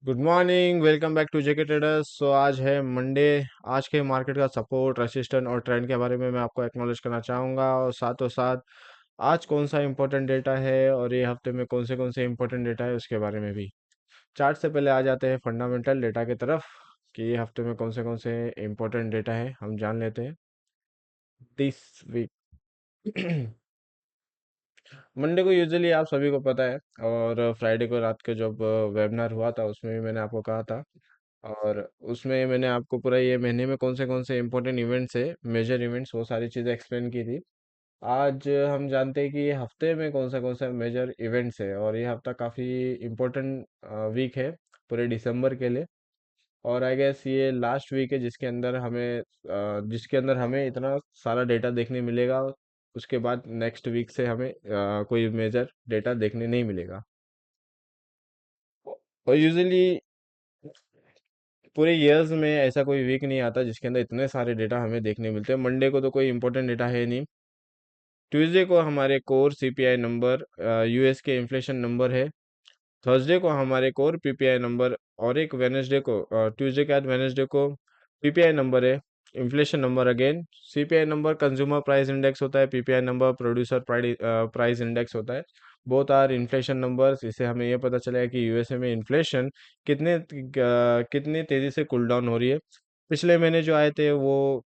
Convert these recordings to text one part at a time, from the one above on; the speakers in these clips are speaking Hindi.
Good morning, welcome back to JK traders. आज है मंडे। आज के मार्केट का सपोर्ट, रेसिस्टेंट और ट्रेंड के बारे में मैं आपको एक्नॉलेज करना चाहूँगा, और साथों साथ आज कौन सा इंपॉर्टेंट डेटा है और ये हफ्ते में कौन से इंपॉर्टेंट डेटा है उसके बारे में भी। चार्ट से पहले आ जाते हैं फंडामेंटल डेटा की तरफ कि ये हफ्ते में कौन से इंपॉर्टेंट डेटा है हम जान लेते हैं दिस वीक। मंडे को यूजुअली आप सभी को पता है, और फ्राइडे को रात को जब वेबिनार हुआ था उसमें भी मैंने आपको कहा था, और उसमें मैंने आपको पूरा ये महीने में कौन से इंपॉर्टेंट इवेंट्स है, मेजर इवेंट्स, वो सारी चीज़ें एक्सप्लेन की थी। आज हम जानते हैं कि ये हफ्ते में कौन सा मेजर इवेंट्स है, और ये हफ्ता काफ़ी इम्पोर्टेंट वीक है पूरे दिसंबर के लिए। और आई गेस ये लास्ट वीक है जिसके अंदर हमें इतना सारा डेटा देखने मिलेगा। उसके बाद नेक्स्ट वीक से हमें कोई मेजर डेटा देखने नहीं मिलेगा। और यूजुअली पूरे ईयर्स में ऐसा कोई वीक नहीं आता जिसके अंदर इतने सारे डेटा हमें देखने मिलते हैं। मंडे को तो कोई इंपॉर्टेंट डेटा है नहीं। ट्यूसडे को हमारे कोर सीपीआई नंबर, यूएस के इन्फ्लेशन नंबर है। थर्सडे को हमारे कोर पीपीआई नंबर, और एक वेनेसडे को, ट्यूसडे के बाद वेनेसडे को पीपीआई नंबर है, inflation number again. CPI number consumer price index होता है, PPI number producer price index होता है। Both are inflation numbers. इससे हमें यह पता चलेगा कि यूएसए में इन्फ्लेशन कितनी तेजी से कूल डाउन हो रही है। पिछले महीने जो आए थे वो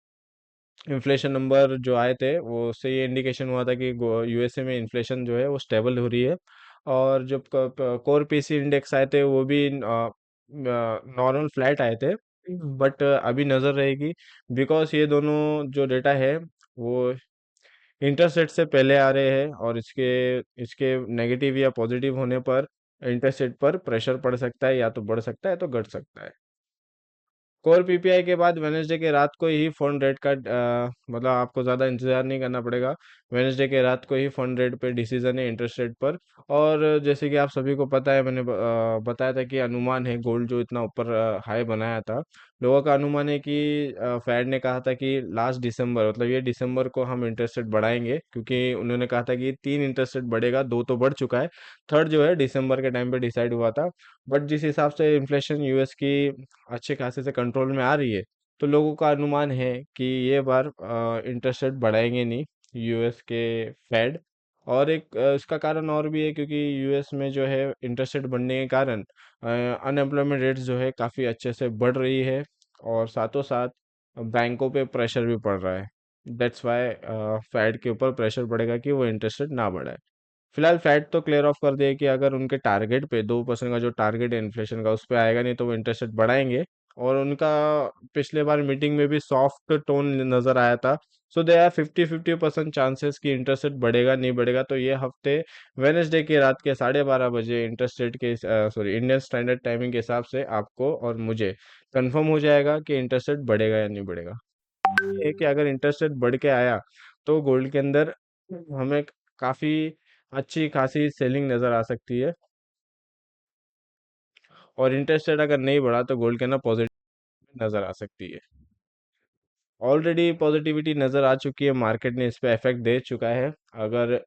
इन्फ्लेशन नंबर जो आए थे, वो उससे ये इंडिकेशन हुआ था कि यूएसए में इन्फ्लेशन जो है वो स्टेबल हो रही है। और जब कोर पीसी इंडेक्स आए थे वो भी नॉर्मल फ्लैट आए थे। बट अभी नज़र रहेगी, बिकॉज ये दोनों जो डेटा है वो इंटरेस्ट रेट से पहले आ रहे हैं, और इसके इसके नेगेटिव या पॉजिटिव होने पर इंटरेस्ट रेट पर प्रेशर पड़ सकता है, या तो बढ़ सकता है तो घट सकता है। कोर पीपीआई के बाद वेनेसडे के रात को ही फंड रेट का मतलब आपको ज़्यादा इंतजार नहीं करना पड़ेगा। वेनेसडे के रात को ही फंड रेट पे डिसीजन है, इंटरेस्ट रेट पर। और जैसे कि आप सभी को पता है, मैंने बताया था कि अनुमान है, गोल्ड जो इतना ऊपर हाई बनाया था, लोगों का अनुमान है कि फेड ने कहा था कि लास्ट दिसंबर, मतलब ये दिसंबर को हम इंटरेस्ट रेट बढ़ाएंगे, क्योंकि उन्होंने कहा था कि तीन इंटरेस्ट रेट बढ़ेगा, दो तो बढ़ चुका है, थर्ड जो है दिसंबर के टाइम पे डिसाइड हुआ था। बट जिस हिसाब से इन्फ्लेशन यूएस की अच्छे खासे से कंट्रोल में आ रही है, तो लोगों का अनुमान है कि ये बार इंटरेस्ट रेट बढ़ाएंगे नहीं यूएस के फेड। और एक इसका कारण और भी है, क्योंकि यूएस में जो है इंटरेस्ट रेट बढ़ने के कारण अनएम्प्लॉयमेंट रेट्स जो है काफ़ी अच्छे से बढ़ रही है, और साथों साथ बैंकों पे प्रेशर भी पड़ रहा है। दैट्स वाई फेड के ऊपर प्रेशर पड़ेगा कि वो इंटरेस्ट रेट ना बढ़ाए। फिलहाल फैट तो क्लियर ऑफ कर दिया कि अगर उनके टारगेट पे 2% का जो टारगेट है इन्फ्लेशन का उस पे आएगा नहीं तो वो इंटरेस्ट रेट बढ़ाएंगे। और उनका पिछले बार मीटिंग में भी सॉफ्ट टोन नजर आया था। सो दे आर 50-50% चांसेस कि इंटरेस्ट रेट बढ़ेगा नहीं बढ़ेगा। तो ये हफ्ते वेनेसडे की रात के 12:30 बजे इंटरेस्ट रेट के, सॉरी, इंडियन स्टैंडर्ड टाइमिंग के हिसाब से आपको और मुझे कंफर्म हो जाएगा कि इंटरेस्ट रेट बढ़ेगा या नहीं बढ़ेगा। ये है कि अगर इंटरेस्ट रेट बढ़ के आया तो गोल्ड के अंदर हमें काफी अच्छी खासी सेलिंग नजर आ सकती है। और इंटरेस्ट रेट अगर नहीं बढ़ा तो गोल्ड के अंदर पॉजिटिव नजर आ सकती है। ऑलरेडी पॉजिटिविटी नजर आ चुकी है, मार्केट ने इस पे इफेक्ट दे चुका है। अगर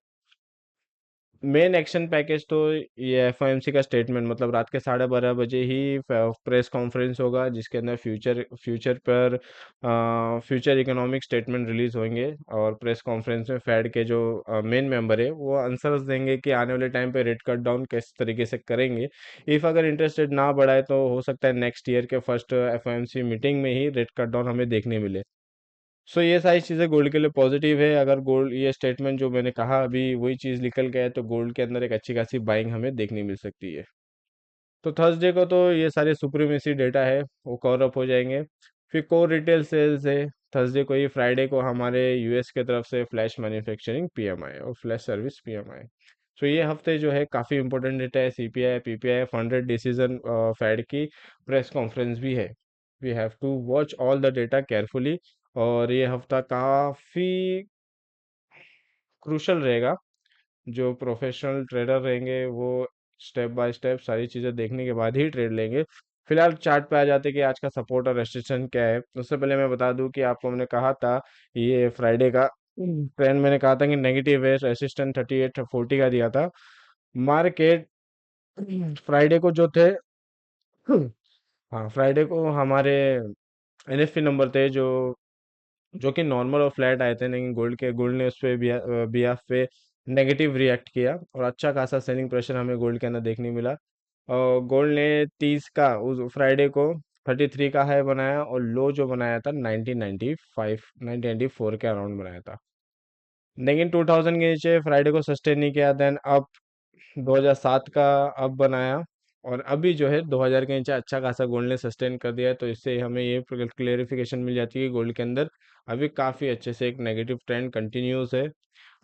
मेन एक्शन पैकेज तो ये एफओएमसी का स्टेटमेंट, मतलब रात के 12:30 बजे ही प्रेस कॉन्फ्रेंस होगा, जिसके अंदर फ्यूचर इकोनॉमिक स्टेटमेंट रिलीज होंगे। और प्रेस कॉन्फ्रेंस में फेड के जो मेन मेंबर है वो आंसर्स देंगे कि आने वाले टाइम पे रेट कट डाउन किस तरीके से करेंगे। इफ अगर इंटरेस्ट रेट ना बढ़ाए तो हो सकता है नेक्स्ट ईयर के फर्स्ट एफओएमसी मीटिंग में ही रेट कट डाउन हमें देखने मिले। सो ये सारी चीज़ें गोल्ड के लिए पॉजिटिव है। अगर गोल्ड ये स्टेटमेंट जो मैंने कहा अभी वही चीज़ निकल गया है तो गोल्ड के अंदर एक अच्छी खासी बाइंग हमें देखने मिल सकती है। तो थर्सडे को तो ये सारे सुप्रीमेसी डेटा है वो कवर अप हो जाएंगे। फिर कोर रिटेल सेल्स है थर्सडे को ही। फ्राइडे को हमारे यूएस के तरफ से फ्लैश मैन्युफैक्चरिंग पीएमआई और फ्लैश सर्विस पीएमआई। सो ये हफ्ते जो है काफ़ी इंपॉर्टेंट डेटा है, CPI, PPI, funded decision, fed की प्रेस कॉन्फ्रेंस भी है। We have to watch all the data carefully. और ये हफ्ता काफ़ी क्रूशल रहेगा। जो प्रोफेशनल ट्रेडर रहेंगे वो स्टेप बाय स्टेप सारी चीज़ें देखने के बाद ही ट्रेड लेंगे। फिलहाल चार्ट पे आ जाते हैं कि आज का सपोर्ट और रेजिस्टेंस क्या है। उससे पहले मैं बता दूं कि आपको मैंने कहा था ये फ्राइडे का ट्रेंड, मैंने कहा था कि नेगेटिव है, रेजिस्टेंस 3840 का दिया था। मार्केट फ्राइडे को जो थे हाँ, फ्राइडे को हमारे एनएफपी नंबर थे जो कि नॉर्मल और फ्लैट आए थे, लेकिन गोल्ड ने उस पे बीएफ पे नेगेटिव रिएक्ट किया और अच्छा खासा सेलिंग प्रेशर हमें गोल्ड के अंदर देखने मिला। और गोल्ड ने 30 का उस फ्राइडे को 33 का हाई बनाया और लो जो बनाया था 1995 1994 के अराउंड बनाया था, लेकिन 2000 के नीचे फ्राइडे को सस्टेन नहीं किया। देन अब 2007 का अब बनाया और अभी जो है 2000 के नीचे अच्छा खासा गोल्ड ने सस्टेन कर दिया है, तो इससे हमें ये क्लेरिफिकेशन मिल जाती है कि गोल्ड के अंदर अभी काफ़ी अच्छे से एक नेगेटिव ट्रेंड कंटिन्यूस है।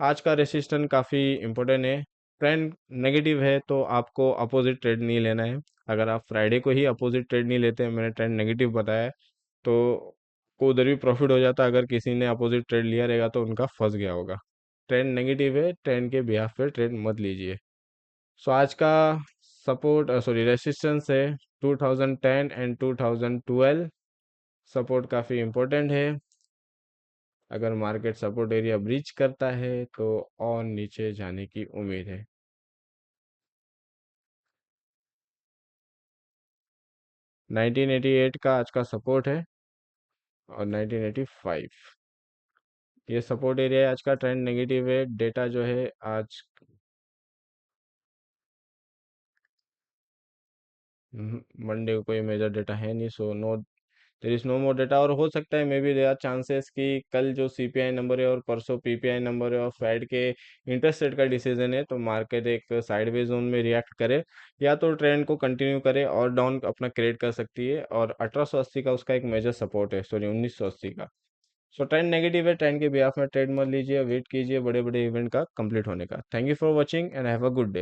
आज का रेसिस्टेंस काफ़ी इंपॉर्टेंट है। ट्रेंड नेगेटिव है तो आपको अपोजिट ट्रेड नहीं लेना है। अगर आप फ्राइडे को ही अपोजिट ट्रेड नहीं लेते हैं, मैंने ट्रेंड नेगेटिव बताया है, तो को उधर भी प्रॉफिट हो जाता। अगर किसी ने अपोजिट ट्रेड लिया रहेगा तो उनका फंस गया होगा। ट्रेंड नेगेटिव है, ट्रेंड के बिहाफ पे ट्रेड मत लीजिए। सो आज का सपोर्ट सॉरी रेसिस्टेंस है 2010 एंड 2012। सपोर्ट काफ़ी इम्पोर्टेंट है। अगर मार्केट सपोर्ट एरिया ब्रीच करता है तो और नीचे जाने की उम्मीद है। 1988 का आज का सपोर्ट है और 1985 ये सपोर्ट एरिया है। आज का ट्रेंड नेगेटिव है। डेटा जो है आज मंडे को कोई मेजर डेटा है नहीं, so no there is no more data. और हो सकता है maybe there are chances कि कल जो सीपीआई नंबर है और परसों पीपीआई नंबर है और फेड के इंटरेस्ट रेट का डिसीजन है, तो मार्केट एक साइडवेज जोन में रिएक्ट करे या तो ट्रेंड को कंटिन्यू करे और डाउन अपना क्रिएट कर सकती है। और 1880 का उसका एक मेजर सपोर्ट है, सॉरी 1980 का। सो ट्रेंड नेगेटिव है, ट्रेंड के बिहाफ में ट्रेड मत लीजिए, वेट कीजिए बड़े बड़े इवेंट का कंप्लीट होने का। Thank you for watching and have a good day.